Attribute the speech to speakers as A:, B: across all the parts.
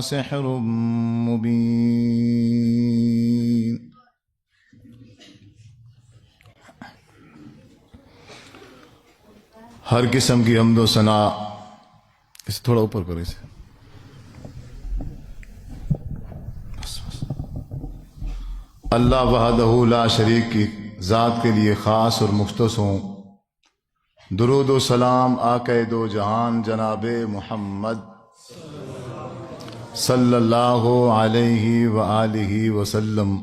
A: سحر مبین۔ ہر قسم کی حمد و ثنا، اسے تھوڑا اوپر کرو، اسے اللہ وحدہ لا شریک کی ذات کے لیے خاص اور مختص ہوں۔ درود و سلام آقا دو جہان جناب محمد صلی اللہ علیہ وآلہ وسلم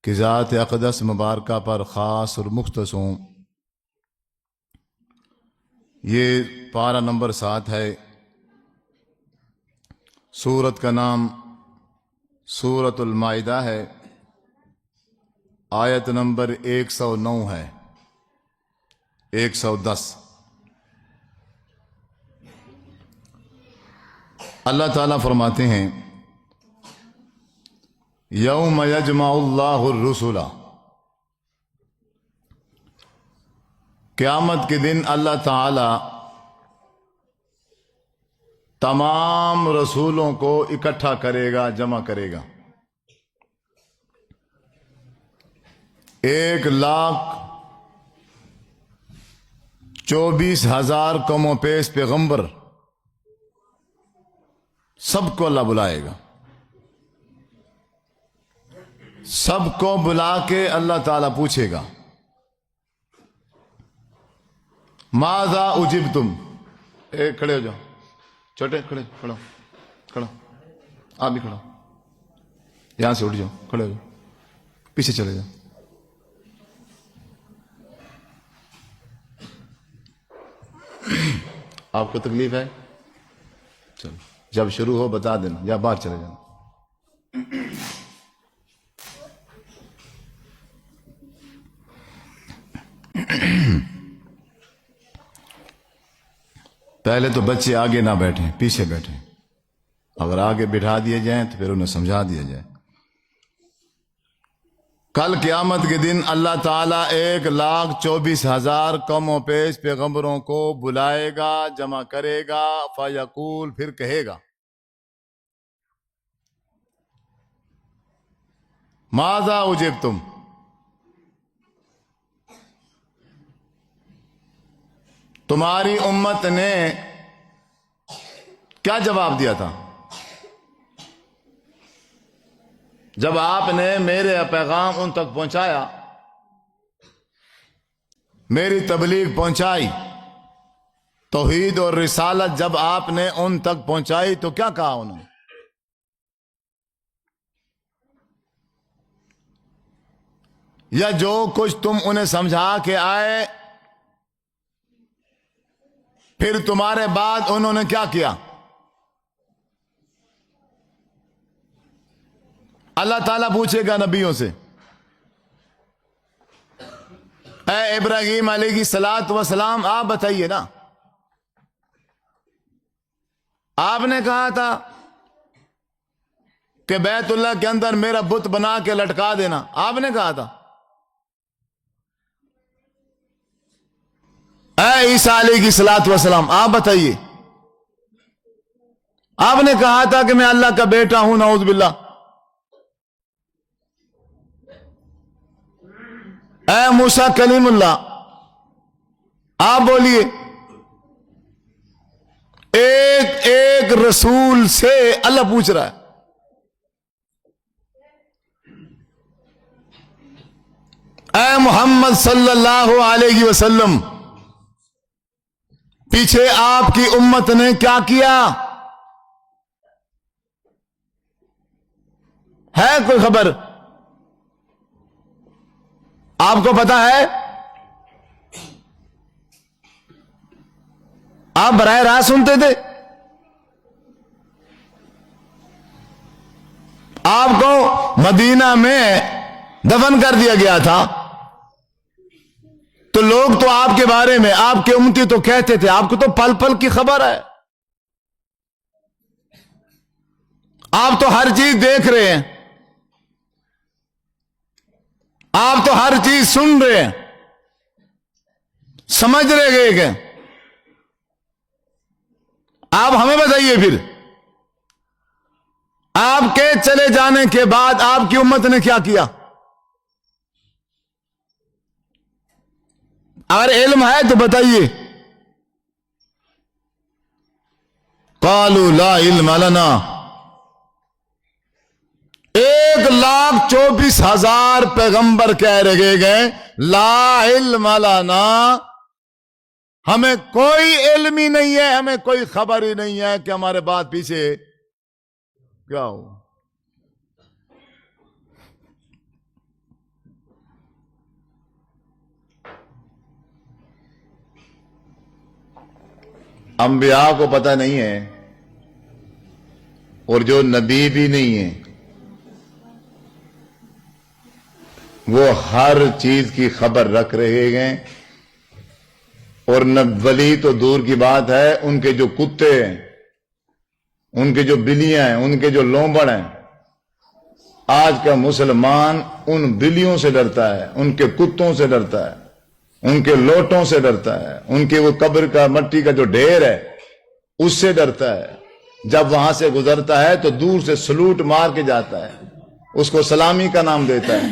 A: کی ذات اقدس مبارکہ پر خاص اور مختص ہوں۔ یہ پارہ نمبر 7 ہے۔ سورت کا نام سورت المائدہ ہے۔ آیت نمبر 109 ہے، 110۔ اللہ تعالیٰ فرماتے ہیں یوم یجمع اللہ الرسل، قیامت کے دن اللہ تعالی تمام رسولوں کو اکٹھا کرے گا، جمع کرے گا۔ 1,24,000 کم و پیش پیغمبر، سب کو اللہ بلائے گا۔ سب کو بلا کے اللہ تعالیٰ پوچھے گا ماذا اجبتم۔ ایک کھڑے ہو جاؤ، چھوٹے کھڑے، کھڑا کھڑا، آپ بھی کھڑا، یہاں سے اٹھ جاؤ، کھڑے ہو جاؤ، پیچھے چلے جاؤ۔ آپ کو تکلیف ہے؟ چلو، جب شروع ہو بتا دینا یا باہر چلے جانا۔ پہلے تو بچے آگے نہ بیٹھیں، پیچھے بیٹھیں۔ اگر آگے بٹھا دیے جائیں تو پھر انہیں سمجھا دیا جائے۔ کل قیامت کے دن اللہ تعالیٰ 1,24,000 کم و پیش پیغمبروں کو بلائے گا، جمع کرے گا، فیقول، پھر کہے گا ماذا اجبتم، تمہاری امت نے کیا جواب دیا تھا جب آپ نے میرے پیغام ان تک پہنچایا، میری تبلیغ پہنچائی، توحید اور رسالت جب آپ نے ان تک پہنچائی تو کیا کہا انہوں نے؟ یا جو کچھ تم انہیں سمجھا کے آئے، پھر تمہارے بعد انہوں نے کیا کیا؟ اللہ تعالیٰ پوچھے گا نبیوں سے، اے ابراہیم علیہ السلام آپ بتائیے نا، آپ نے کہا تھا کہ بیت اللہ کے اندر میرا بت بنا کے لٹکا دینا، آپ نے کہا تھا۔ اے عیسیٰ علیہ السلام آپ بتائیے، آپ نے کہا تھا کہ میں اللہ کا بیٹا ہوں، نعوذ باللہ۔ اے موسیٰ کلیم اللہ آپ بولیے۔ ایک ایک رسول سے اللہ پوچھ رہا ہے۔ اے محمد صلی اللہ علیہ وسلم، پیچھے آپ کی امت نے کیا کیا؟ ہے کوئی خبر؟ آپ کو پتا ہے؟ آپ براہ راست سنتے تھے؟ آپ کو مدینہ میں دفن کر دیا گیا تھا تو لوگ تو آپ کے بارے میں، آپ کے امتی تو کہتے تھے، آپ کو تو پل پل کی خبر ہے، آپ تو ہر چیز دیکھ رہے ہیں، آپ تو ہر چیز سن رہے ہیں، سمجھ رہے گئے کہ آپ ہمیں بتائیے پھر آپ کے چلے جانے کے بعد آپ کی امت نے کیا کیا؟ اگر علم ہے تو بتائیے. قالوا لا علم لنا. 1,24,000 پیغمبر کہہ رہے گئے لا علم لنا، ہمیں کوئی علم ہی نہیں ہے، ہمیں کوئی خبر ہی نہیں ہے کہ ہمارے بعد پیچھے کیا ہو. انبیاء کو پتہ نہیں ہے، اور جو نبی بھی نہیں ہے وہ ہر چیز کی خبر رکھ رہے ہیں. اور ولی تو دور کی بات ہے، ان کے جو کتے ہیں، ان کے جو بلیاں ہیں، ان کے جو لومبڑ ہیں، آج کا مسلمان ان بلیوں سے ڈرتا ہے، ان کے کتوں سے ڈرتا ہے، ان کے لوٹوں سے ڈرتا ہے، ان کے وہ قبر کا مٹی کا جو ڈھیر ہے اس سے ڈرتا ہے. جب وہاں سے گزرتا ہے تو دور سے سلوٹ مار کے جاتا ہے، اس کو سلامی کا نام دیتا ہے.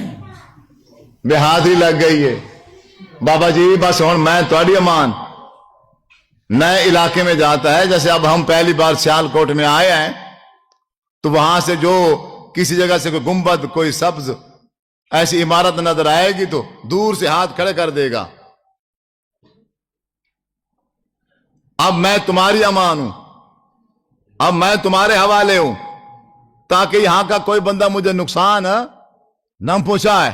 A: بہادری لگ گئی ہے، بابا جی بس ہوں میں تھوڑی امان. نئے علاقے میں جاتا ہے، جیسے اب ہم پہلی بار سیالکوٹ میں آئے ہیں تو وہاں سے جو کسی جگہ سے کوئی گنبد، کوئی سبز ایسی عمارت نظر آئے گی تو دور سے ہاتھ کھڑے کر دے گا، اب میں تمہاری امان ہوں، اب میں تمہارے حوالے ہوں، تاکہ یہاں کا کوئی بندہ مجھے نقصان نہ پہنچائے.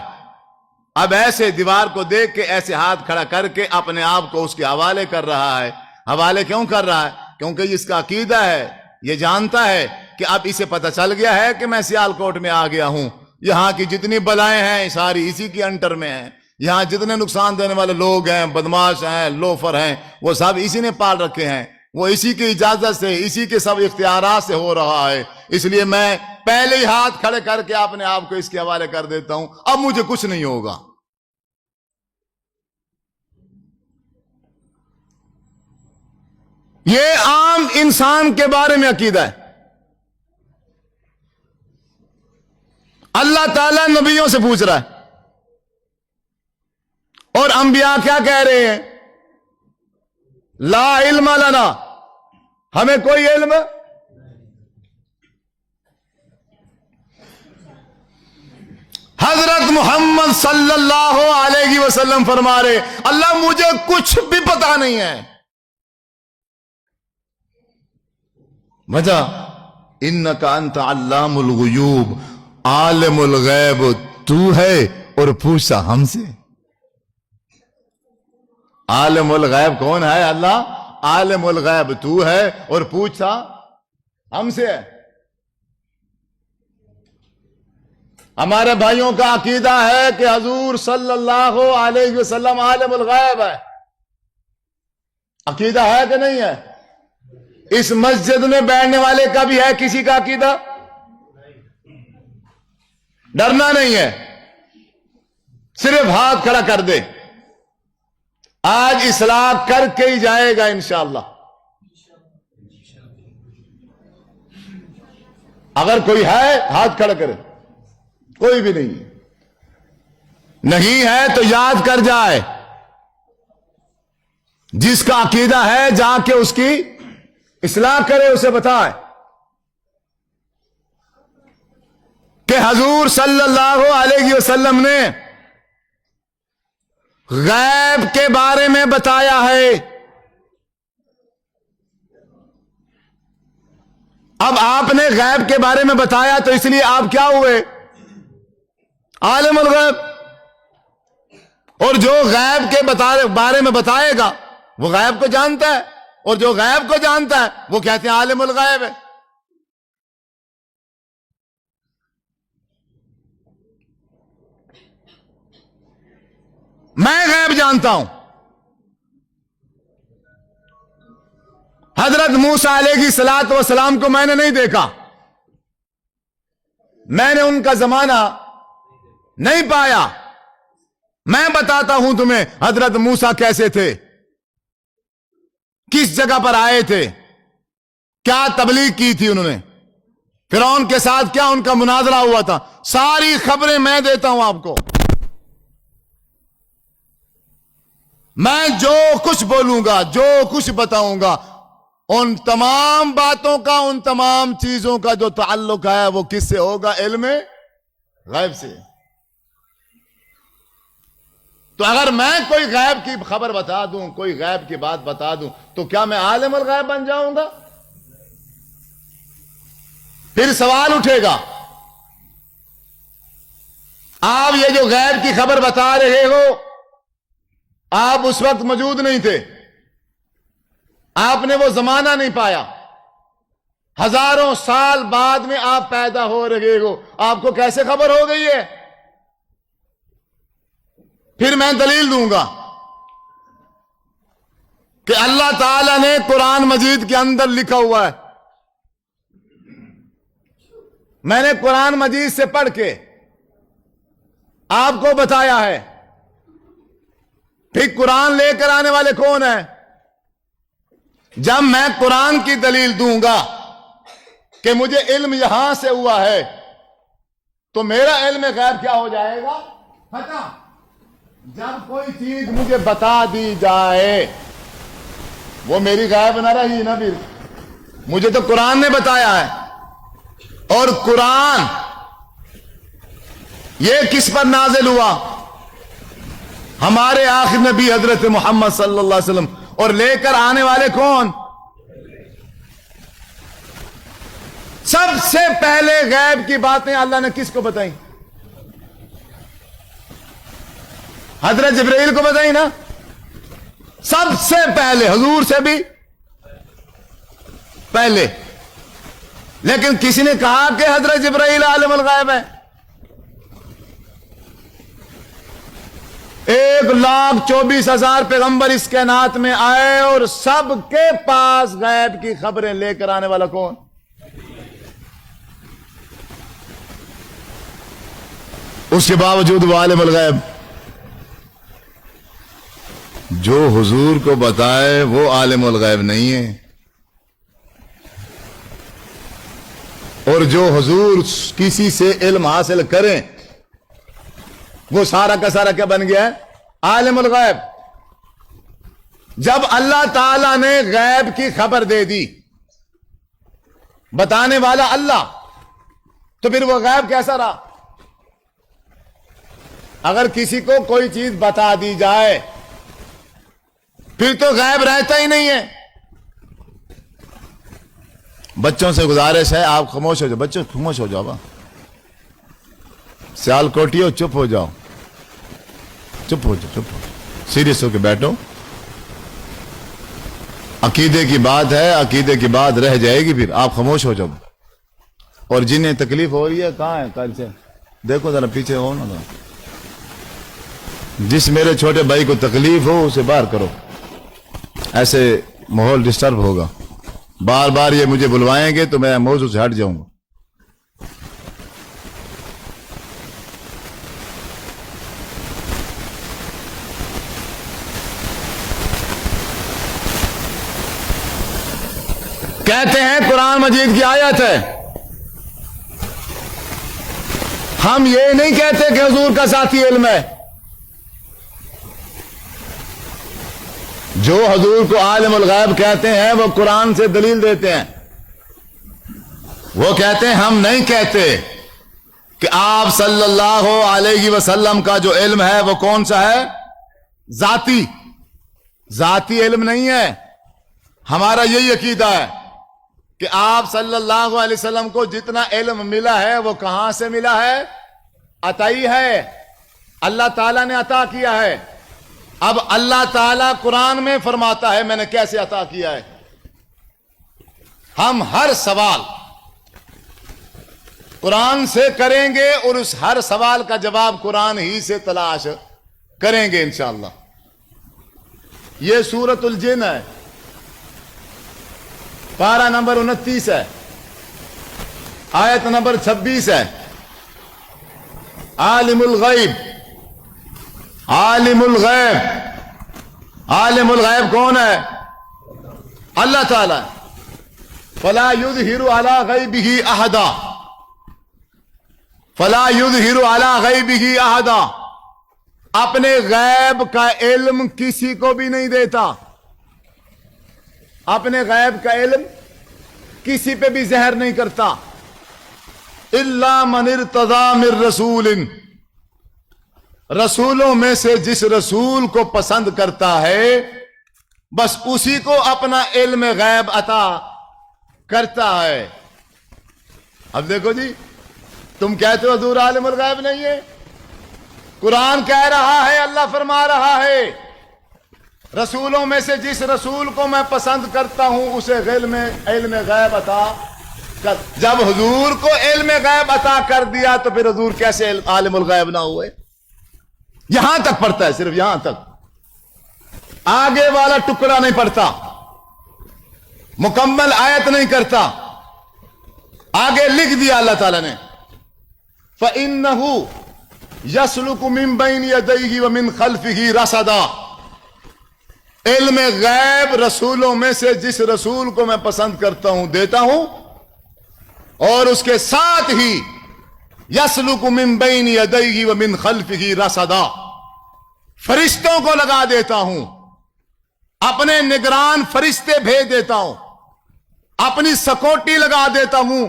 A: اب ایسے دیوار کو دیکھ کے ایسے ہاتھ کھڑا کر کے اپنے آپ کو اس کے حوالے کر رہا ہے. حوالے کیوں کر رہا ہے؟ کیونکہ اس کا عقیدہ ہے، یہ جانتا ہے کہ اب اسے پتہ چل گیا ہے کہ میں سیالکوٹ میں آ گیا ہوں، یہاں کی جتنی بلائیں ہیں ساری اسی کی انٹر میں ہیں، یہاں جتنے نقصان دینے والے لوگ ہیں، بدماش ہیں، لوفر ہیں، وہ سب اسی نے پال رکھے ہیں، وہ اسی کی اجازت سے، اسی کے سب اختیارات سے ہو رہا ہے. اس لیے میں پہلے ہی ہاتھ کھڑے کر کے اپنے آپ کو اس کے حوالے کر دیتا ہوں، اب مجھے کچھ نہیں ہوگا. یہ عام انسان کے بارے میں عقیدہ ہے. اللہ تعالیٰ نبیوں سے پوچھ رہا ہے، اور انبیاء کیا کہہ رہے ہیں؟ لا علم لنا، ہمیں کوئی علم. حضرت محمد صلی اللہ علیہ وسلم فرما رہے اللہ مجھے کچھ بھی پتا نہیں ہے. وجہ انکا انت علام الغیوب، عالم الغیب تو ہے اور پوچھا ہم سے. عالم الغیب کون ہے؟ اللہ. عالم الغیب تو ہے اور پوچھا ہم سے ہے. ہمارے بھائیوں کا عقیدہ ہے کہ حضور صلی اللہ علیہ وسلم عالم الغیب ہے. عقیدہ ہے کہ نہیں ہے؟ اس مسجد میں بیٹھنے والے کا بھی ہے کسی کا عقیدہ؟ ڈرنا نہیں ہے، صرف ہاتھ کھڑا کر دے. آج اصلاح کر کے ہی جائے گا انشاءاللہ. اگر کوئی ہے ہاتھ کھڑا کرے. کوئی بھی نہیں ہے تو یاد کر جائے، جس کا عقیدہ ہے جا کے اس کی اصلاح کرے، اسے بتائے کہ حضور صلی اللہ علیہ وسلم نے غیب کے بارے میں بتایا ہے. اب آپ نے غیب کے بارے میں بتایا تو اس لیے آپ کیا ہوئے؟ عالم الغیب. اور جو غیب کے بارے میں بتائے گا وہ غیب کو جانتا ہے، اور جو غیب کو جانتا ہے وہ کہتے ہیں عالم الغیب ہے. میں غیب جانتا ہوں. حضرت موسیٰ علیہ الصلوۃ والسلام کو میں نے نہیں دیکھا، میں نے ان کا زمانہ نہیں پایا. میں بتاتا ہوں تمہیں حضرت موسیٰ کیسے تھے، کس جگہ پر آئے تھے، کیا تبلیغ کی تھی انہوں نے. فرعون کے ساتھ کیا ان کا مناظرہ ہوا تھا، ساری خبریں میں دیتا ہوں آپ کو. میں جو کچھ بولوں گا، جو کچھ بتاؤں گا، ان تمام باتوں کا، ان تمام چیزوں کا جو تعلق ہے وہ کس سے ہوگا؟ علم غیب سے. تو اگر میں کوئی غیب کی خبر بتا دوں، کوئی غیب کی بات بتا دوں، تو کیا میں عالم الغیب بن جاؤں گا؟ پھر سوال اٹھے گا، آپ یہ جو غیب کی خبر بتا رہے ہو، آپ اس وقت موجود نہیں تھے، آپ نے وہ زمانہ نہیں پایا، ہزاروں سال بعد میں آپ پیدا ہو رہے ہو، آپ کو کیسے خبر ہو گئی ہے؟ پھر میں دلیل دوں گا کہ اللہ تعالیٰ نے قرآن مجید کے اندر لکھا ہوا ہے، میں نے قرآن مجید سے پڑھ کے آپ کو بتایا ہے. پھر قرآن لے کر آنے والے کون ہیں؟ جب میں قرآن کی دلیل دوں گا کہ مجھے علم یہاں سے ہوا ہے، تو میرا علم غیب کیا ہو جائے گا؟ پتہ. جب کوئی چیز مجھے بتا دی جائے وہ میری غیب نہ رہی نا، پھر مجھے تو قرآن نے بتایا ہے. اور قرآن یہ کس پر نازل ہوا؟ ہمارے آخر نبی حضرت محمد صلی اللہ علیہ وسلم. اور لے کر آنے والے کون؟ سب سے پہلے غیب کی باتیں اللہ نے کس کو بتائیں؟ حضرت جبرائیل کو بتائیں نا، سب سے پہلے، حضور سے بھی پہلے. لیکن کسی نے کہا کہ حضرت جبرائیل عالم الغیب ہے؟ 1,24,000 پیغمبر اس کائنات میں آئے اور سب کے پاس غیب کی خبریں لے کر آنے والا کون؟ اس کے باوجود وہ عالم الغیب. جو حضور کو بتائے وہ عالم الغیب نہیں ہے، اور جو حضور کسی سے علم حاصل کریں وہ سارا کا سارا کیا بن گیا ہے؟ عالم الغیب. جب اللہ تعالیٰ نے غیب کی خبر دے دی، بتانے والا اللہ، تو پھر وہ غیب کیسا رہا؟ اگر کسی کو کوئی چیز بتا دی جائے پھر تو غیب رہتا ہی نہیں ہے. بچوں سے گزارش ہے، آپ خاموش ہو جاؤ، بچوں خاموش ہو جاؤ، سیال کوٹیو چپ ہو جاؤ، چپ ہو جاؤ، چپ ہو جاؤ، سیریس ہو کے بیٹھو. عقیدے کی بات ہے، عقیدے کی بات رہ جائے گی، پھر آپ خاموش ہو جاؤ. اور جنہیں تکلیف ہو رہی ہے کہاں ہے؟ کل سے دیکھو ذرا پیچھے ہو نا. جس میرے چھوٹے بھائی کو تکلیف ہو اسے باہر کرو، ایسے ماحول ڈسٹرب ہوگا. بار بار یہ مجھے بلوائیں گے تو میں موضوع سے ہٹ جاؤں گا. کہتے ہیں قرآن مجید کی آیت ہے. ہم یہ نہیں کہتے کہ حضور کا ذاتی علم ہے. جو حضور کو عالم الغیب کہتے ہیں وہ قرآن سے دلیل دیتے ہیں. وہ کہتے ہیں ہم نہیں کہتے کہ آپ صلی اللہ علیہ وسلم کا جو علم ہے وہ کون سا ہے؟ ذاتی علم نہیں ہے. ہمارا یہی عقیدہ ہے کہ آپ صلی اللہ علیہ وسلم کو جتنا علم ملا ہے وہ کہاں سے ملا ہے؟ عطائی ہے، اللہ تعالیٰ نے عطا کیا ہے. اب اللہ تعالیٰ قرآن میں فرماتا ہے میں نے کیسے عطا کیا ہے. ہم ہر سوال قرآن سے کریں گے اور اس ہر سوال کا جواب قرآن ہی سے تلاش کریں گے انشاءاللہ. یہ سورۃ الجن ہے، پارہ نمبر 29 ہے، آیت نمبر 26 ہے. عالم الغیب، عالم الغیب، عالم الغیب کون ہے؟ اللہ تعالیٰ. فلا یظہر علی غیبہ احدا، فلا یظہر علی غیبہ احدا، اپنے غیب کا علم کسی کو بھی نہیں دیتا، اپنے غیب کا علم کسی پہ بھی زہر نہیں کرتا، الا من ارتضی من رسول، رسولوں میں سے جس رسول کو پسند کرتا ہے بس اسی کو اپنا علم غیب عطا کرتا ہے۔ اب دیکھو جی، تم کہتے ہو حضور عالم الغیب نہیں ہے، قرآن کہہ رہا ہے، اللہ فرما رہا ہے رسولوں میں سے جس رسول کو میں پسند کرتا ہوں اسے علم غیب عطا کر۔ جب حضور کو علم غیب عطا کر دیا تو پھر حضور کیسے عالم الغیب نہ ہوئے؟ یہاں تک پڑھتا ہے، صرف یہاں تک، آگے والا ٹکڑا نہیں پڑھتا، مکمل آیت نہیں کرتا، آگے لکھ دیا اللہ تعالیٰ نے فَإِنَّهُ يَسْلُكُ مِن بَيْنِ يَدَيْهِ وَمِن خَلْفِهِ رَصَدًا، علم غیب رسولوں میں سے جس رسول کو میں پسند کرتا ہوں دیتا ہوں، اور اس کے ساتھ ہی یسلک من بین یدیہ ومن خلفہ رصدا، فرشتوں کو لگا دیتا ہوں، اپنے نگران فرشتے بھیج دیتا ہوں، اپنی سکوٹی لگا دیتا ہوں،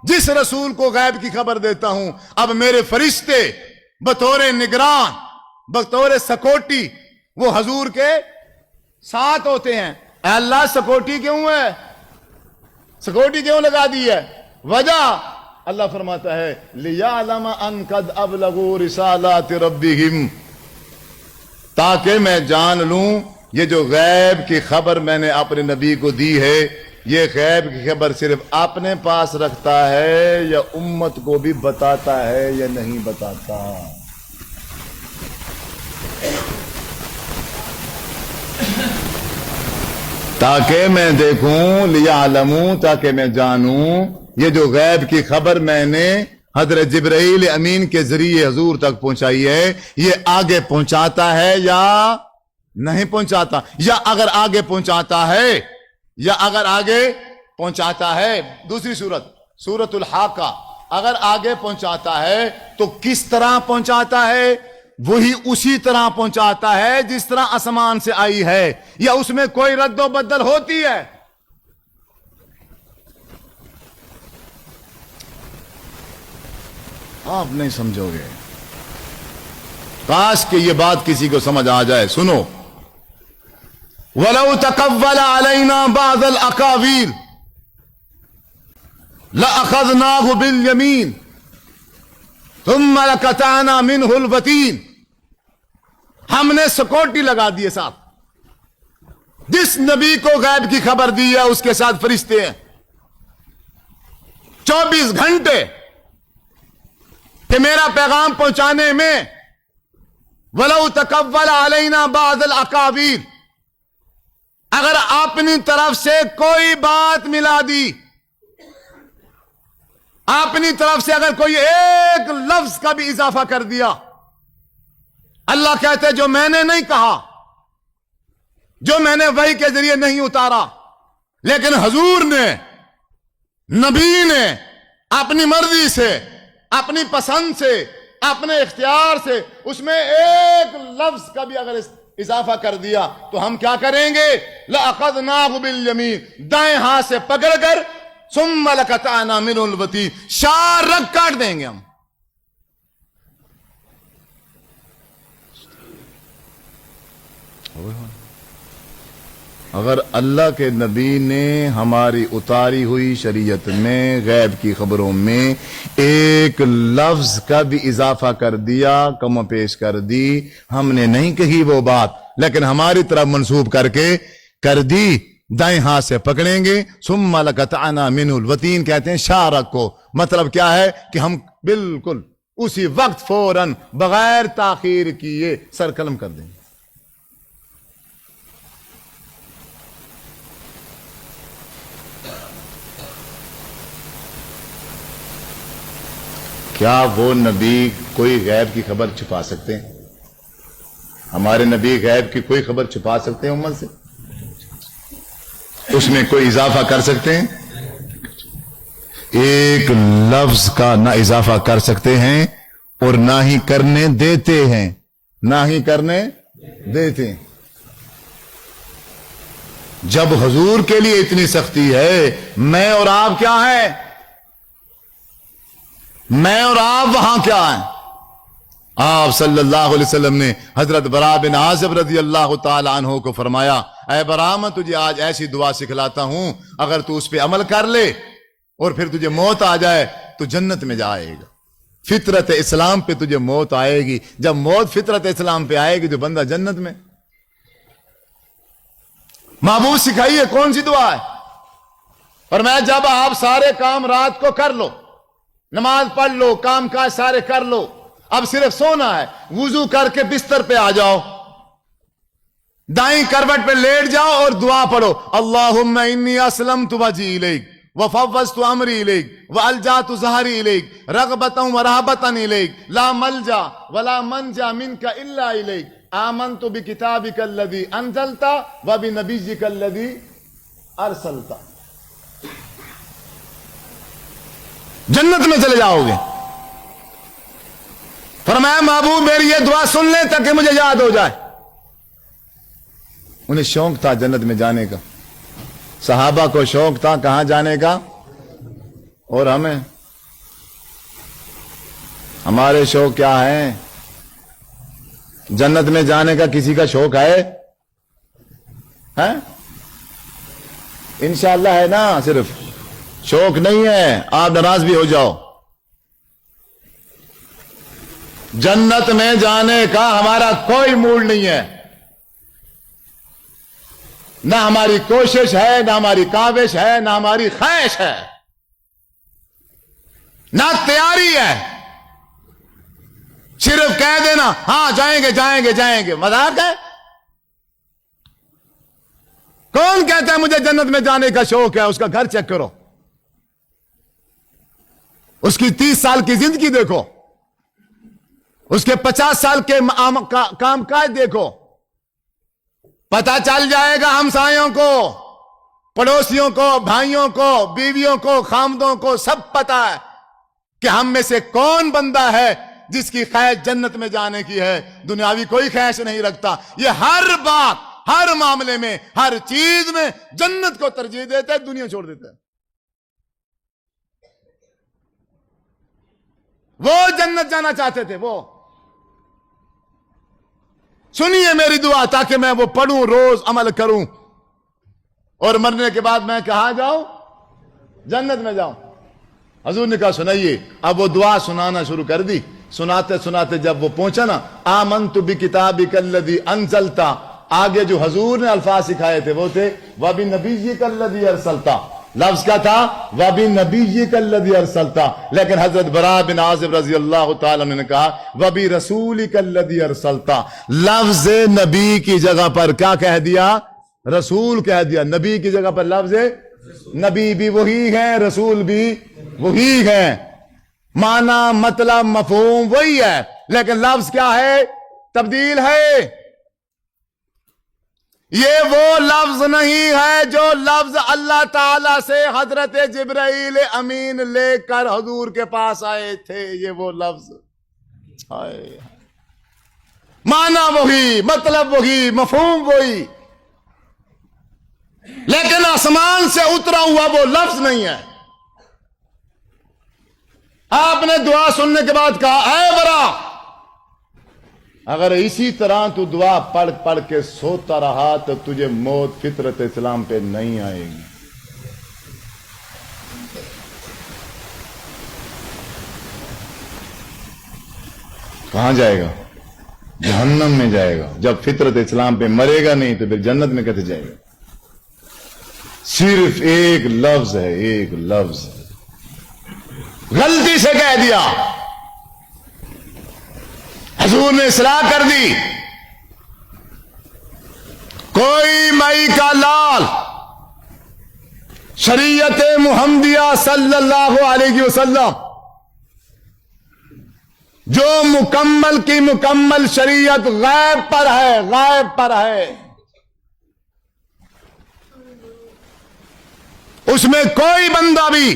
A: جس رسول کو غیب کی خبر دیتا ہوں اب میرے فرشتے بطور نگران بطور سکوٹی وہ حضور کے ساتھ ہوتے ہیں۔ اے اللہ سکوٹی کیوں ہے؟ سکوٹی کیوں لگا دی ہے؟ وجہ اللہ فرماتا ہے لِيَعْلَمَ أَنْ قَدْ أَبْلَغُوا رِسَالَاتِ رَبِّهِمْ، تاکہ میں جان لوں یہ جو غیب کی خبر میں نے اپنے نبی کو دی ہے یہ غیب کی خبر صرف اپنے پاس رکھتا ہے یا امت کو بھی بتاتا ہے یا نہیں بتاتا۔ تاکہ میں دیکھوں، لِيَعْلَمُوا، تاکہ میں جانوں یہ جو غیب کی خبر میں نے حضرت جبرائیل امین کے ذریعے حضور تک پہنچائی ہے یہ آگے پہنچاتا ہے یا نہیں پہنچاتا، یا اگر آگے پہنچاتا ہے دوسری سورۃ الحاقہ، اگر آگے پہنچاتا ہے تو کس طرح پہنچاتا ہے؟ وہی اسی طرح پہنچاتا ہے جس طرح آسمان سے آئی ہے، یا اس میں کوئی رد و بدل ہوتی ہے؟ آپ نہیں سمجھو گے، کاش کہ یہ بات کسی کو سمجھ آ جائے۔ سنو، وَلَوْ تَقَوَّلَ عَلَيْنَا بَعْضَ الْأَقَاوِيلِ لَأَخَذْنَاهُ بِالْيَمِينِ ثُمَّ لَقَطَعْنَا مِنْهُ الْوَتِينَ، ہم نے سکوٹی لگا دیے ساتھ، جس نبی کو غیب کی خبر دی ہے اس کے ساتھ فرشتے ہیں 24 گھنٹے کہ میرا پیغام پہنچانے میں۔ وَلَوْ تَقَوَّلَ عَلَيْنَا بَعْضَ الْأَقَاوِيلِ، اگر اپنی طرف سے کوئی بات ملا دی، اپنی طرف سے اگر کوئی ایک لفظ کا بھی اضافہ کر دیا، اللہ کہتے جو میں نے نہیں کہا، جو میں نے وحی کے ذریعے نہیں اتارا، لیکن حضور نے، نبی نے اپنی مرضی سے، اپنی پسند سے، اپنے اختیار سے اس میں ایک لفظ کا بھی اگر اضافہ کر دیا تو ہم کیا کریں گے؟ لَأَخَذْنَاهُ بِالْيَمِينِ، دائیں ہاتھ سے پکڑ کر ثُمَّ لَقَطَعْنَا مِنْهُ الْوَتِينَ، شار رگ کاٹ دیں گے ہم۔ اگر اللہ کے نبی نے ہماری اتاری ہوئی شریعت میں غیب کی خبروں میں ایک لفظ کا بھی اضافہ کر دیا، کم و پیش کر دی، ہم نے نہیں کہی وہ بات لیکن ہماری طرف منسوب کر کے کر دی، دائیں ہاتھ سے پکڑیں گے۔ ثم لقطعنا منه الوتین کہتے ہیں شارک کو، مطلب کیا ہے کہ ہم بالکل اسی وقت فوراً بغیر تاخیر کیے سر قلم کر دیں گے۔ کیا وہ نبی کوئی غیب کی خبر چھپا سکتے ہیں؟ ہمارے نبی غیب کی کوئی خبر چھپا سکتے ہیں امت سے؟ اس میں کوئی اضافہ کر سکتے ہیں؟ ایک لفظ کا نہ اضافہ کر سکتے ہیں اور نہ ہی کرنے دیتے ہیں، نہ ہی کرنے دیتے ہیں۔ جب حضور کے لیے اتنی سختی ہے، میں اور آپ کیا ہیں؟ میں اور آپ وہاں کیا ہیں؟ آپ صلی اللہ علیہ وسلم نے حضرت برا بن عازب رضی اللہ تعالی عنہ کو فرمایا، اے برا میں تجھے آج ایسی دعا سکھلاتا ہوں، اگر تو اس پہ عمل کر لے اور پھر تجھے موت آ جائے تو جنت میں جائے گا۔ فطرت اسلام پہ تجھے موت آئے گی، جب موت فطرت اسلام پہ آئے گی تو بندہ جنت میں۔ محبوب سکھائیے کون سی دعا ہے؟ اور میں جب آپ سارے کام رات کو کر لو، نماز پڑھ لو، کام کاج سارے کر لو، اب صرف سونا ہے، وضو کر کے بستر پہ آ جاؤ، دائیں کروٹ پہ لیٹ جاؤ اور دعا پڑھو، اللہم انی اسلمت وجہی الیک وفوضت امری الیک والجأت ظہری الیک رغبتا ورہبتا الیک لا ملجا ولا منجا منک الا الیک آمنت بکتابک الذی انزلت وبنبیک الذی ارسلت۔ جنت میں چلے جاؤ گے۔ فرمایا محبوب میری یہ دعا سن لیں تاکہ مجھے یاد ہو جائے۔ انہیں شوق تھا جنت میں جانے کا، صحابہ کو شوق تھا کہاں جانے کا، اور ہمارے شوق کیا ہیں؟ جنت میں جانے کا کسی کا شوق ہے؟ انشاءاللہ ہے نا، صرف شوق نہیں ہے، آپ ناراض بھی ہو جاؤ۔ جنت میں جانے کا ہمارا کوئی موڈ نہیں ہے، نہ ہماری کوشش ہے، نہ ہماری کاوش ہے، نہ ہماری خواہش ہے، نہ تیاری ہے۔ صرف کہہ دینا ہاں جائیں گے جائیں گے جائیں گے، مذاق ہے؟ کون کہتا ہے مجھے جنت میں جانے کا شوق ہے؟ اس کا گھر چیک کرو، اس کی 30 سال کی زندگی دیکھو، اس کے 50 سال کے کام کاج دیکھو، پتا چل جائے گا ہمسایوں کو، پڑوسیوں کو، بھائیوں کو، بیویوں کو، خامدوں کو سب پتا ہے کہ ہم میں سے کون بندہ ہے جس کی خواہش جنت میں جانے کی ہے، دنیاوی کوئی خواہش نہیں رکھتا۔ یہ ہر بات، ہر معاملے میں، ہر چیز میں جنت کو ترجیح دیتا ہے، دنیا چھوڑ دیتا ہے۔ وہ جنت جانا چاہتے تھے، وہ سنیے میری دعا تاکہ میں وہ پڑھوں، روز عمل کروں، اور مرنے کے بعد میں کہاں جاؤں؟ جنت میں جاؤں۔ حضور نے کہا سنائیے، اب وہ دعا سنانا شروع کر دی۔ سناتے سناتے جب وہ پہنچا نا آمنت بکتابک الذی انزلت، آگے جو حضور نے الفاظ سکھائے تھے وہ تھے وبنبیک الذی ارسلت، لفظ کیا تھا؟ وبنبیک الذی ارسلت، لیکن حضرت برا بن عازب رضی اللہ تعالی عنہ نے کہا وبرسولک الذی ارسلت، لفظ نبی کی جگہ پر کیا کہہ دیا؟ رسول کہہ دیا۔ نبی کی جگہ پر لفظ نبی بھی وہی ہے، رسول بھی وہی ہے، معنی مطلب مفہوم وہی ہے، لیکن لفظ کیا ہے؟ تبدیل ہے۔ یہ وہ لفظ نہیں ہے جو لفظ اللہ تعالی سے حضرت جبرائیل امین لے کر حضور کے پاس آئے تھے، یہ وہ لفظ آئے، معنی وہی، مطلب وہی، مفہوم وہی، لیکن آسمان سے اترا ہوا وہ لفظ نہیں ہے۔ آپ نے دعا سننے کے بعد کہا اے برا، اگر اسی طرح تو دعا پڑھ پڑھ کے سوتا رہا تو تجھے موت فطرت اسلام پہ نہیں آئے گی۔ کہاں جائے گا؟ جہنم میں جائے گا۔ جب فطرت اسلام پہ مرے گا نہیں تو پھر جنت میں کیسے جائے گا؟ صرف ایک لفظ ہے، ایک لفظ غلطی سے کہہ دیا، حضور نے اصلاح کر دی۔ کوئی مئی کا لال شریعت محمدیہ صلی اللہ علیہ وسلم جو مکمل کی مکمل شریعت غیب پر ہے، غیب پر ہے، اس میں کوئی بندہ بھی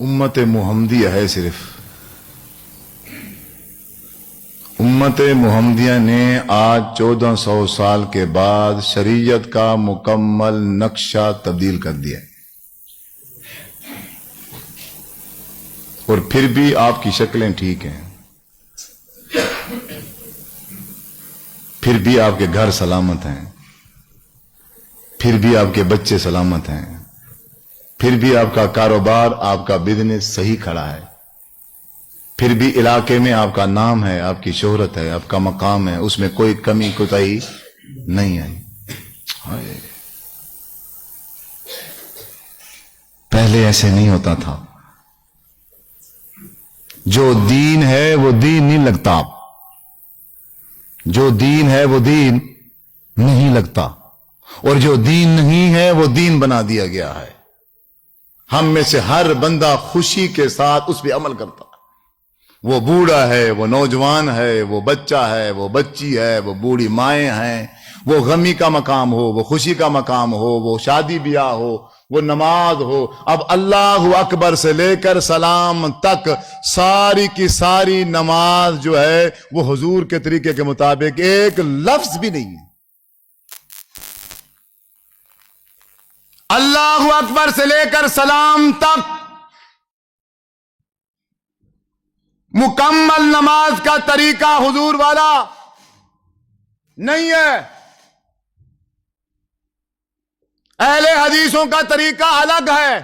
A: امت محمدیہ ہے صرف. امت محمدیہ نے آج 1400 سال کے بعد شریعت کا مکمل نقشہ تبدیل کر دیا ہے. اور پھر بھی آپ کی شکلیں ٹھیک ہیں, پھر بھی آپ کے گھر سلامت ہیں, پھر بھی آپ کے بچے سلامت ہیں, پھر بھی آپ کا کاروبار, آپ کا بزنس صحیح کھڑا ہے, پھر بھی علاقے میں آپ کا نام ہے, آپ کی شہرت ہے, آپ کا مقام ہے, اس میں کوئی کمی کوتاہی نہیں آئی. پہلے ایسے نہیں ہوتا تھا. جو دین ہے وہ دین نہیں لگتا, جو دین ہے وہ دین نہیں لگتا, اور جو دین نہیں ہے وہ دین بنا دیا گیا ہے. ہم میں سے ہر بندہ خوشی کے ساتھ اس پہ عمل کرتا, وہ بوڑھا ہے, وہ نوجوان ہے, وہ بچہ ہے, وہ بچی ہے, وہ بوڑھی مائیں ہیں, وہ غمی کا مقام ہو, وہ خوشی کا مقام ہو, وہ شادی بیاہ ہو, وہ نماز ہو. اب اللہ اکبر سے لے کر سلام تک ساری کی ساری نماز جو ہے وہ حضور کے طریقے کے مطابق ایک لفظ بھی نہیں ہے. اللہ اکبر سے لے کر سلام تک مکمل نماز کا طریقہ حضور والا نہیں ہے. اہل حدیثوں کا طریقہ الگ ہے.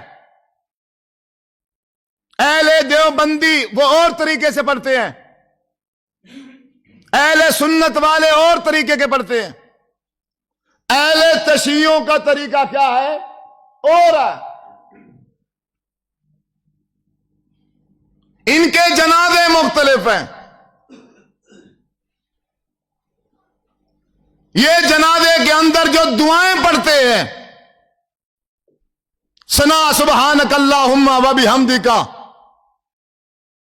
A: اہل دیوبندی وہ اور طریقے سے پڑھتے ہیں, اہل سنت والے اور طریقے کے پڑھتے ہیں. اہل تشیعوں کا طریقہ کیا ہے اور ہے. ان کے جنازے مختلف ہیں. یہ جنازے کے اندر جو دعائیں پڑھتے ہیں, ثنا سبحانک اللہم و بحمدک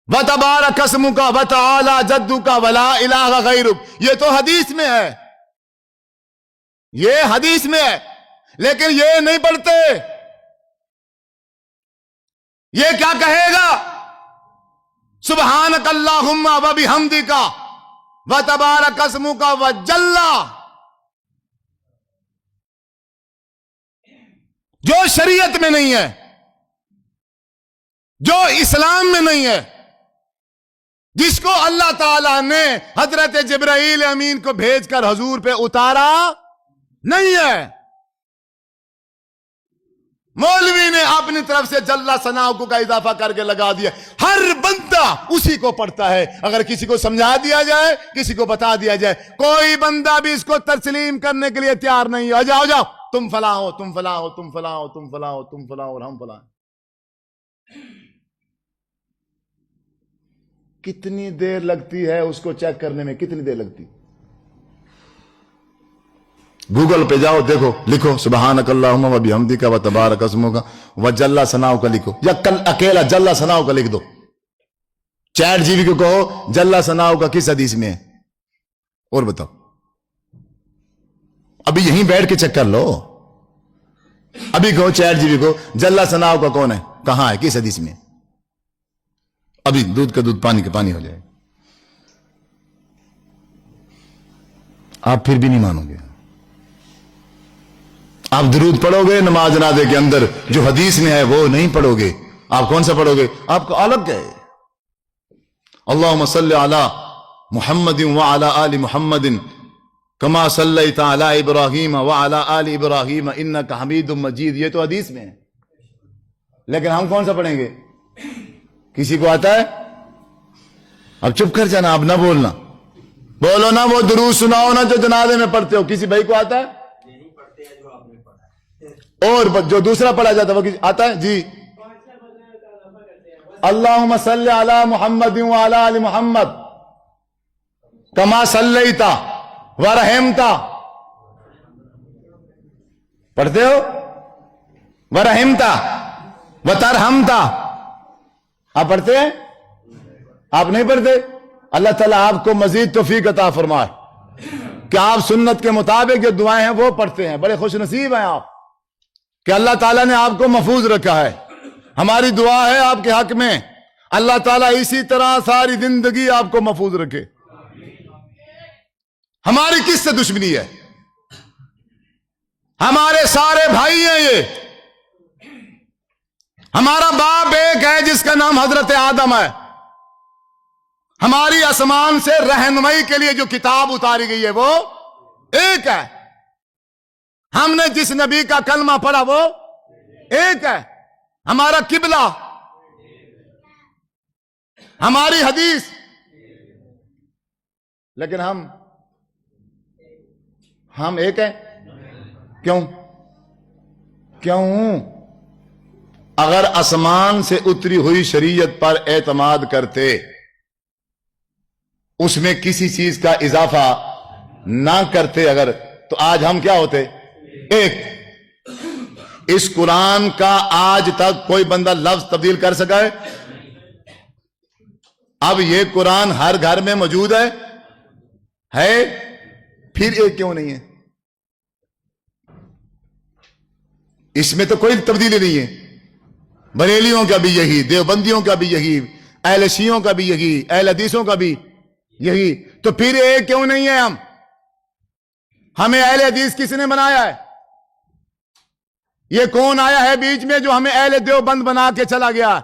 A: و تبارک اسمک و تعالی جدک و لا الہ غیرک, یہ تو حدیث میں ہے, یہ حدیث میں ہے. لیکن یہ نہیں پڑھتے. یہ کیا کہے گا؟ سبحانک اللہم و بحمدک و تبارک اسمک و جل, جو شریعت میں نہیں ہے, جو اسلام میں نہیں ہے, جس کو اللہ تعالیٰ نے حضرت جبرائیل امین کو بھیج کر حضور پہ اتارا نہیں ہے. مولوی نے اپنی طرف سے جل ثناؤ کا اضافہ کر کے لگا دیا. ہر بندہ اسی کو پڑھتا ہے. اگر کسی کو سمجھا دیا جائے, کسی کو بتا دیا جائے, کوئی بندہ بھی اس کو تسلیم کرنے کے لیے تیار نہیں ہے. جاؤ جاؤ, تم فلاں ہو, تم فلاں ہو, تم فلاں ہو, تم فلاں ہو, تم فلاں ہو, اور ہم فلاں. کتنی دیر لگتی ہے اس کو چیک کرنے میں, کتنی دیر لگتی؟ گوگل پہ جاؤ, دیکھو, لکھو سبحانک اللہم و بحمدک و تبارک اسمک و جل ثناؤ کا لکھو, یا کل اکیلا جل ثناؤ کا لکھ دو. چیٹ جی بی کو کہو جل ثناؤ کا کس حدیث میں ہے, اور بتاؤ. ابھی یہیں بیٹھ کے چیک کر لو. ابھی کہو چیٹ جی بی کو جل ثناؤ کا کون ہے, کہاں ہے, کس حدیث میں. ابھی دودھ کا دودھ, پانی کا پانی ہو جائے. آپ پھر بھی نہیں مانو گے. آپ درود پڑھو گے نماز جنازے کے اندر, جو حدیث میں ہے وہ نہیں پڑھو گے. آپ کون سا پڑھو گے؟ آپ کو الگ ہے. اللہم صلی علی محمد وعلی آل محمد کما صلیت علی ابراہیم وعلی آل ابراہیم انک حمید مجید. یہ تو حدیث میں ہے, لیکن ہم کون سا پڑھیں گے؟ کسی کو آتا ہے؟ اب چپ کر جانا, اب نہ بولنا, بولو نا. وہ درود سناؤ نا جو جنازے میں پڑھتے ہو. کسی بھائی کو آتا ہے؟ اور جو دوسرا پڑھا جاتا ہے وہ آتا ہے؟ جی. اللہم صلی علی محمد وعلی آل محمد کما صلیت ورحمت, پڑھتے ہو؟ ورحمت وترحمت, آپ پڑھتے ہیں؟ آپ نہیں پڑھتے. اللہ تعالیٰ آپ کو مزید توفیق عطا فرمائے کہ آپ سنت کے مطابق جو دعائیں ہیں وہ پڑھتے ہیں. بڑے خوش نصیب ہیں آپ کہ اللہ تعالیٰ نے آپ کو محفوظ رکھا ہے. ہماری دعا ہے آپ کے حق میں، اللہ تعالیٰ اسی طرح ساری زندگی آپ کو محفوظ رکھے۔ ہماری کس سے دشمنی ہے؟ ہمارے سارے بھائی ہیں یہ، ہمارا باپ ایک ہے جس کا نام حضرت آدم ہے، ہماری آسمان سے رہنمائی کے لیے جو کتاب اتاری گئی ہے وہ ایک ہے، ہم نے جس نبی کا کلمہ پڑھا وہ ایک ہے، ہمارا قبلہ، ہماری حدیث، لیکن ہم ایک ہیں۔ کیوں؟ اگر آسمان سے اتری ہوئی شریعت پر اعتماد کرتے، اس میں کسی چیز کا اضافہ نہ کرتے اگر، تو آج ہم کیا ہوتے؟ ایک۔ اس قرآن کا آج تک کوئی بندہ لفظ تبدیل کر سکا ہے؟ اب یہ قرآن ہر گھر میں موجود ہے، پھر ایک کیوں نہیں ہے؟ اس میں تو کوئی تبدیلی نہیں ہے، بریلیوں کا بھی یہی، دیوبندیوں کا بھی یہی، اہل شیعوں کا بھی یہی، اہل حدیثوں کا بھی یہی، تو پھر ایک کیوں نہیں ہے؟ ہمیں اہل حدیث کس نے بنایا ہے؟ یہ کون آیا ہے بیچ میں جو ہمیں اہل دیوبند بنا کے چلا گیا؟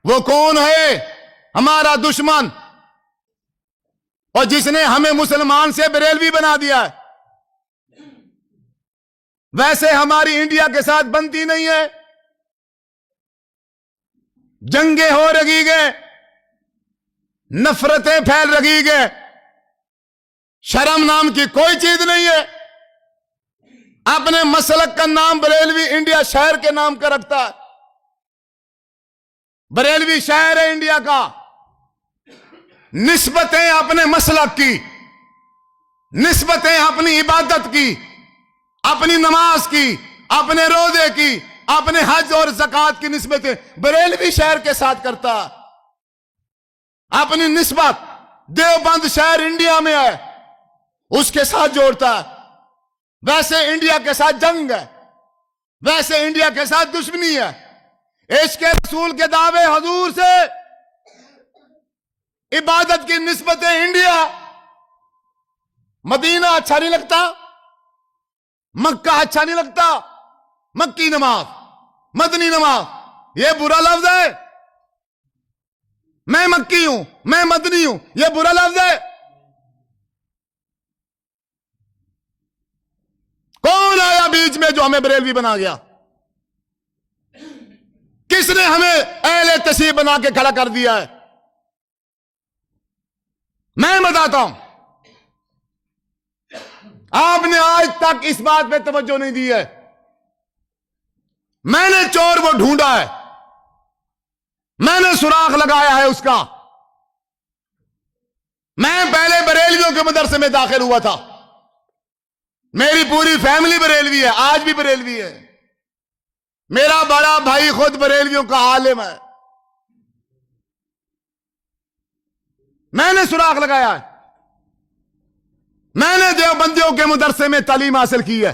A: وہ کون ہے؟ ہمارا دشمن، اور جس نے ہمیں مسلمان سے بریلوی بنا دیا ہے۔ ویسے ہماری انڈیا کے ساتھ بنتی نہیں ہے، جنگیں ہو رہی گئے، نفرتیں پھیل رہی گئے، شرم نام کی کوئی چیز نہیں ہے۔ اپنے مسلک کا نام بریلوی انڈیا شہر کے نام کا رکھتا ہے، بریلوی شہر ہے انڈیا کا، نسبتیں اپنے مسلک کی، نسبتیں اپنی عبادت کی، اپنی نماز کی، اپنے روزے کی، اپنے حج اور زکوٰۃ کی نسبتیں بریلوی شہر کے ساتھ کرتا، اپنی نسبت دیوبند شہر انڈیا میں ہے اس کے ساتھ جوڑتا ہے۔ ویسے انڈیا کے ساتھ جنگ ہے، ویسے انڈیا کے ساتھ دشمنی ہے، عشق رسول کے دعوے حضور سے، عبادت کی نسبتیں انڈیا، مدینہ اچھا نہیں لگتا، مکہ اچھا نہیں لگتا، مکی نماز، مدنی نماز، یہ برا لفظ ہے۔ میں مکی ہوں، میں مدنی ہوں، یہ برا لفظ ہے۔ کون آیا بیچ میں جو ہمیں بریلوی بنا گیا؟ کس نے ہمیں اہل تشیع بنا کے کھڑا کر دیا ہے؟ میں بتاتا ہوں، آپ نے آج تک اس بات پہ توجہ نہیں دی ہے۔ میں نے چور وہ ڈھونڈا ہے، میں نے سراغ لگایا ہے اس کا۔ میں پہلے بریلویوں کے مدرسے میں داخل ہوا تھا، میری پوری فیملی بریلوی ہے، آج بھی بریلوی ہے، میرا بڑا بھائی خود بریلویوں کا عالم ہے۔ میں نے سراغ لگایا ہے، میں نے دیوبندیوں کے مدرسے میں تعلیم حاصل کی ہے،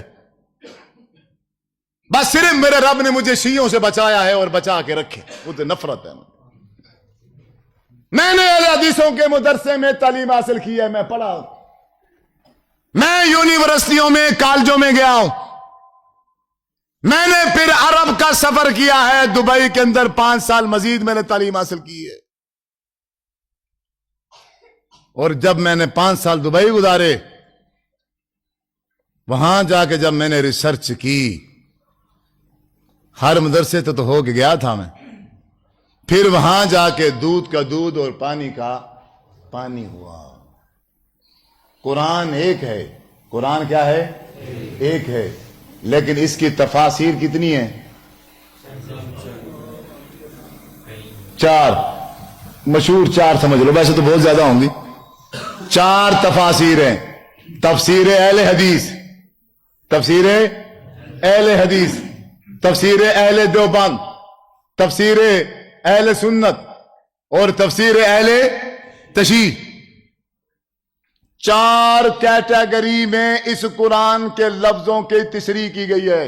A: بس صرف میرے رب نے مجھے شیعوں سے بچایا ہے اور بچا کے رکھے، وہ تو نفرت ہے۔ میں نے اہل حدیثوں کے مدرسے میں تعلیم حاصل کی ہے، میں پڑھا ہوں، میں یونیورسٹیوں میں، کالجوں میں گیا ہوں، میں نے پھر عرب کا سفر کیا ہے، دبئی کے اندر 5 سال مزید میں نے تعلیم حاصل کی ہے۔ اور جب میں نے 5 سال دبئی گزارے، وہاں جا کے جب میں نے ریسرچ کی، ہر مدرسے تو ہو کے گیا تھا میں، پھر وہاں جا کے دودھ کا دودھ اور پانی کا پانی ہوا۔ قرآن ایک ہے، قرآن کیا ہے؟ ایک ہے، لیکن اس کی تفاسیر کتنی ہیں؟ 4، مشہور 4 سمجھ لو، ویسے تو بہت زیادہ ہوں گی۔ 4 تفاسیر ہیں، تفسیر اہل حدیث، تفسیر اہل حدیث، تفسیر اہل دیوبند، تفسیر اہل سنت، اور تفسیر اہل تشیع۔ 4 کیٹیگری میں اس قرآن کے لفظوں کی تشریح کی گئی ہے۔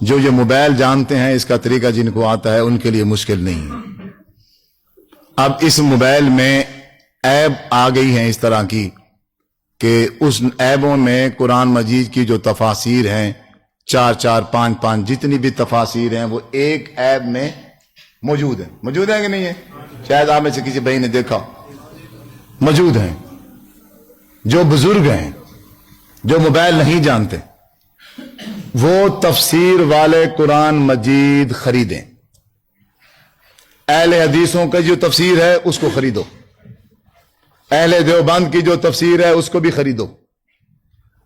A: جو یہ موبائل جانتے ہیں اس کا طریقہ جن کو آتا ہے ان کے لیے مشکل نہیں ہے۔ اب اس موبائل میں ایپ آ گئی ہیں اس طرح کی کہ اس ایبوں میں قرآن مجید کی جو تفاسیر ہیں 4 5 جتنی بھی تفاسیر ہیں وہ ایک ایپ میں موجود ہے کہ نہیں ہے؟ شاید آپ میں سے کسی بھائی نے دیکھا، موجود ہیں۔ جو بزرگ ہیں جو موبائل نہیں جانتے وہ تفسیر والے قرآن مجید خریدیں، اہل حدیثوں کا جو تفسیر ہے اس کو خریدو، اہل دیوبند کی جو تفسیر ہے اس کو بھی خریدو،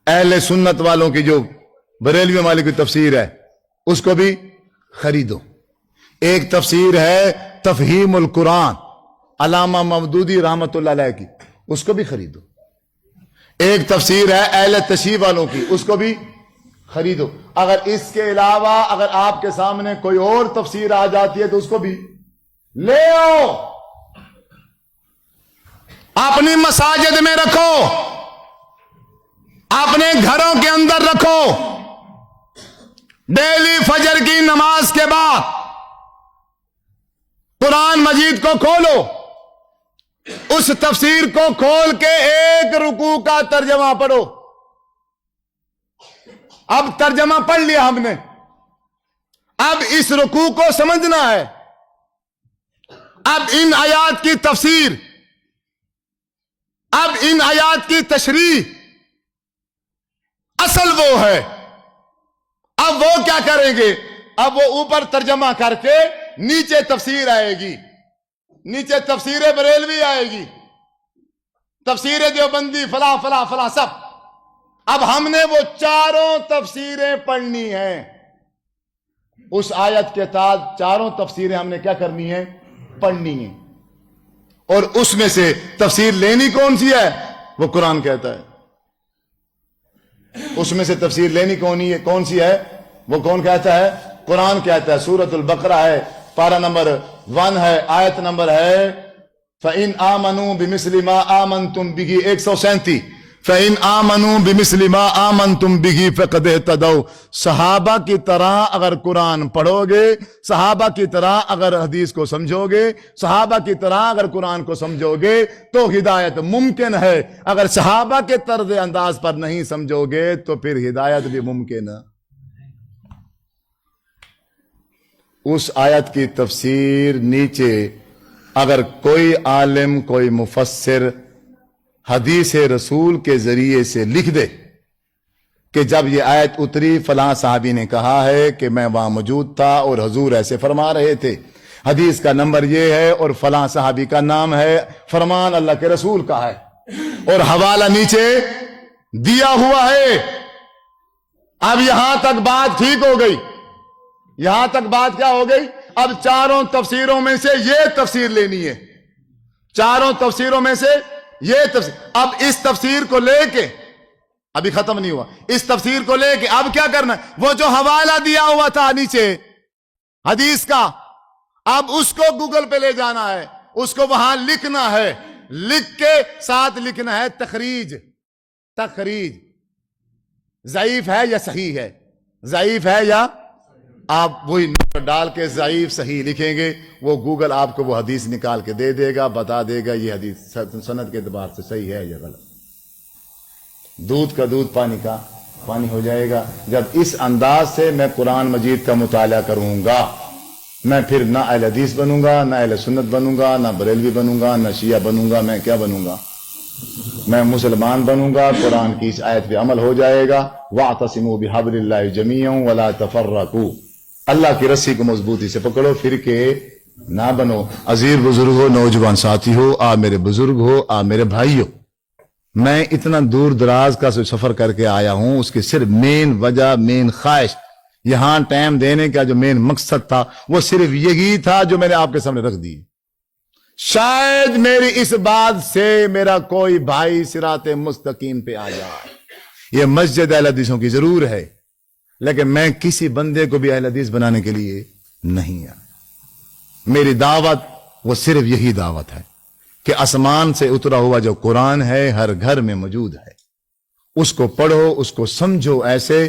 A: اہل سنت والوں کی جو بریلوی والے کی تفسیر ہے اس کو بھی خریدو۔ ایک تفسیر ہے تفہیم القرآن علامہ مودودی رحمت اللہ علیہ کی، اس کو بھی خریدو۔ ایک تفسیر ہے اہل تشیع والوں کی، اس کو بھی خریدو۔ اگر اس کے علاوہ اگر آپ کے سامنے کوئی اور تفسیر آ جاتی ہے تو اس کو بھی لے آؤ، اپنی مساجد میں رکھو، اپنے گھروں کے اندر رکھو، ڈیلی فجر کی نماز کے بعد قرآن مجید کو کھولو، اس تفسیر کو کھول کے ایک رکوع کا ترجمہ پڑھو۔ اب ترجمہ پڑھ لیا ہم نے، اب اس رکوع کو سمجھنا ہے، اب ان آیات کی تفسیر، اب ان آیات کی تشریح اصل وہ ہے۔ اب وہ کیا کریں گے؟ اب وہ اوپر ترجمہ کر کے نیچے تفسیر آئے گی، نیچے تفسیر بریلوی آئے گی، تفسیر دیوبندی فلاں فلاں فلاں سب۔ اب ہم نے وہ چاروں تفسیریں پڑھنی ہیں، اس آیت کے تحت چاروں تفسیریں ہم نے کیا کرنی ہے؟ پڑھنی ہیں۔ اور اس میں سے تفسیر لینی کون سی ہے؟ وہ قرآن کہتا ہے۔ اس میں سے تفسیر لینی کون سی ہے؟ وہ کون کہتا ہے؟ قرآن کہتا ہے۔ سورۃ البقرہ ہے، پارہ نمبر 1 ہے، آیت نمبر ہے فَإِنْ آمَنُوا بِمِثْلِ مَا آمَنْتُمْ بِهِ 137 فَإِنْ آمَنُوا بِمِثْلِ مَا آمَنْتُمْ بِهِ فَقَدْ اهْتَدَوْا۔ صحابہ کی طرح اگر قرآن پڑھو گے، صحابہ کی طرح اگر حدیث کو سمجھو گے، صحابہ کی طرح اگر قرآن کو سمجھو گے تو ہدایت ممکن ہے۔ اگر صحابہ کے طرز انداز پر نہیں سمجھو گے تو پھر ہدایت بھی ممکن ہے۔ اس آیت کی تفسیر نیچے اگر کوئی عالم، کوئی مفسر حدیث رسول کے ذریعے سے لکھ دے کہ جب یہ آیت اتری فلاں صحابی نے کہا ہے کہ میں وہاں موجود تھا اور حضور ایسے فرما رہے تھے، حدیث کا نمبر یہ ہے اور فلاں صحابی کا نام ہے، فرمان اللہ کے رسول کا ہے اور حوالہ نیچے دیا ہوا ہے۔ اب یہاں تک بات ٹھیک ہو گئی، یہاں تک بات کیا ہو گئی؟ اب چاروں تفسیروں میں سے یہ تفسیر لینی ہے، چاروں تفسیروں میں سے یہ تفسیر۔ اب اس تفسیر کو لے کے، ابھی ختم نہیں ہوا، اس تفسیر کو لے کے اب کیا کرنا ہے؟ وہ جو حوالہ دیا ہوا تھا نیچے حدیث کا، اب اس کو گوگل پہ لے جانا ہے، اس کو وہاں لکھنا ہے، لکھ کے ساتھ لکھنا ہے تخریج۔ تخریج ضعیف ہے یا صحیح ہے، ضعیف ہے یا، آپ وہی نمبر ڈال کے ضعیف صحیح لکھیں گے، وہ گوگل آپ کو وہ حدیث نکال کے دے دے گا، بتا دے گا یہ حدیث سند کے اعتبار سے صحیح ہے یا غلط۔ دودھ کا دودھ، پانی کا پانی ہو جائے گا۔ جب اس انداز سے میں قرآن مجید کا مطالعہ کروں گا، میں پھر نہ اہل حدیث بنوں گا، نہ اہل سنت بنوں گا، نہ بریلوی بنوں گا، نہ شیعہ بنوں گا، میں کیا بنوں گا؟ میں مسلمان بنوں گا۔ قرآن کی اس آیت پہ عمل ہو جائے گا، وَاعْتَصِمُوا بِحَبْلِ اللَّهِ جَمِيعًا وَلَا تَفَرَّقُوا۔ اللہ کی رسی کو مضبوطی سے پکڑو، پھر کے نہ بنو۔ عزیز بزرگ ہو، نوجوان ساتھی ہو، آپ میرے بزرگ ہو، آپ میرے بھائی ہو، میں اتنا دور دراز کا سفر کر کے آیا ہوں، اس کی صرف مین وجہ، مین خواہش، یہاں ٹائم دینے کا جو مین مقصد تھا وہ صرف یہی تھا جو میں نے آپ کے سامنے رکھ دی۔ شاید میری اس بات سے میرا کوئی بھائی صراط مستقیم پہ آ جائے۔ یہ مسجد اہل حدیثوں کی ضرور ہے، لیکن میں کسی بندے کو بھی اہل حدیث بنانے کے لیے نہیں آیا۔ میری دعوت وہ صرف یہی دعوت ہے کہ آسمان سے اترا ہوا جو قرآن ہے ہر گھر میں موجود ہے، اس کو پڑھو، اس کو سمجھو ایسے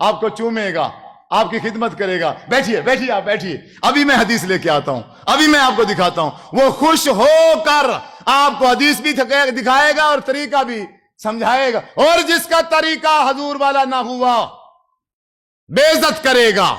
A: آپ کو چومے گا, آپ کی خدمت کرے گا. بیٹھیے بیٹھیے آپ بیٹھیے, ابھی میں حدیث لے کے آتا ہوں, ابھی میں آپ کو دکھاتا ہوں. وہ خوش ہو کر آپ کو حدیث بھی دکھائے گا اور طریقہ بھی سمجھائے گا. اور جس کا طریقہ حضور والا نہ ہوا, بے عزت کرے گا,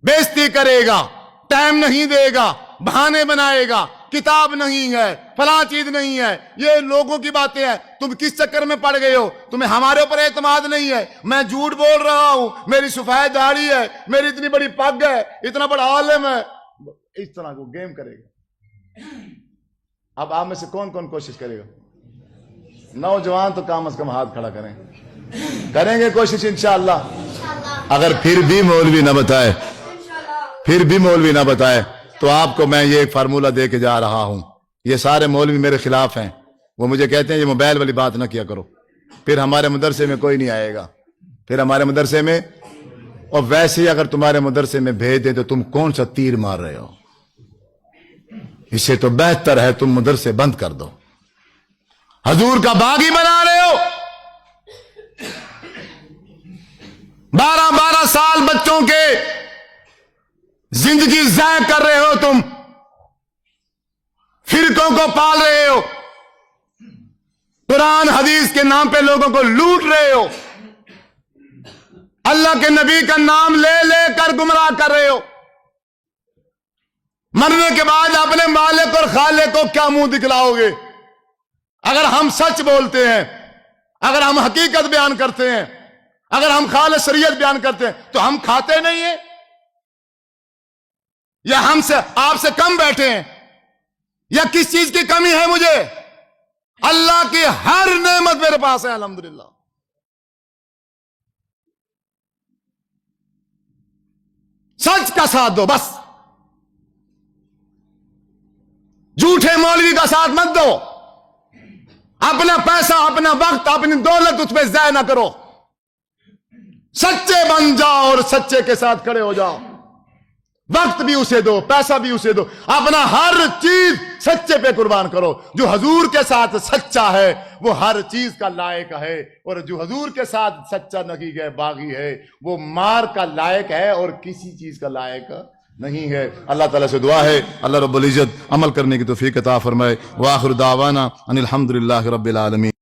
A: بےزتی کرے گا, ٹائم نہیں دے گا, بہانے بنائے گا, کتاب نہیں ہے, فلاں چیز نہیں ہے, یہ لوگوں کی باتیں ہیں. تم کس چکر میں پڑ گئے ہو؟ تمہیں ہمارے اوپر اعتماد نہیں ہے, میں جھوٹ بول رہا ہوں, میری سفید داڑھی ہے, میری اتنی بڑی پگ ہے, اتنا بڑا عالم ہے. اس طرح کو گیم کرے گا. اب آپ میں سے کون کون کوشش کرے گا؟ نوجوان تو کم از کم ہاتھ کھڑا کریں. کریں گے کوشش انشاءاللہ. اگر پھر بھی مولوی نہ بتائے, پھر بھی مولوی نہ بتائے, تو آپ کو میں یہ ایک فارمولہ دے کے جا رہا ہوں. یہ سارے مولوی میرے خلاف ہیں, وہ مجھے کہتے ہیں یہ موبائل والی بات نہ کیا کرو, پھر ہمارے مدرسے میں کوئی نہیں آئے گا, پھر ہمارے مدرسے میں. اور ویسے ہی اگر تمہارے مدرسے میں بھیج دیں تو تم کون سا تیر مار رہے ہو؟ اس سے تو بہتر ہے تم مدرسے بند کر دو. حضور کا باغی بنا رہے ہو. 12 سال بچوں کے زندگی ضائع کر رہے ہو تم, فرقوں کو پال رہے ہو, قرآن حدیث کے نام پہ لوگوں کو لوٹ رہے ہو, اللہ کے نبی کا نام لے لے کر گمراہ کر رہے ہو. مرنے کے بعد اپنے مالک اور خالق کو کیا منہ دکھلاؤ گے؟ اگر ہم سچ بولتے ہیں, اگر ہم حقیقت بیان کرتے ہیں, اگر ہم خالص شریعت بیان کرتے ہیں, تو ہم کھاتے نہیں ہیں یا ہم سے آپ سے کم بیٹھے ہیں, یا کس چیز کی کمی ہے مجھے؟ اللہ کی ہر نعمت میرے پاس ہے الحمدللہ. سچ کا ساتھ دو بس, جھوٹے مولوی کا ساتھ مت دو. اپنا پیسہ, اپنا وقت, اپنی دولت اس پہ ضائع نہ کرو. سچے بن جاؤ اور سچے کے ساتھ کھڑے ہو جاؤ. وقت بھی اسے دو, پیسہ بھی اسے دو, اپنا ہر چیز سچے پہ قربان کرو. جو حضور کے ساتھ سچا ہے وہ ہر چیز کا لائق ہے, اور جو حضور کے ساتھ سچا نہیں ہے, باغی ہے, وہ مار کا لائق ہے اور کسی چیز کا لائق نہیں ہے. اللہ تعالیٰ سے دعا ہے اللہ رب العزت عمل کرنے کی توفیق عطا فرمائے. وآخر دعوانا ان الحمدللہ رب العالمین.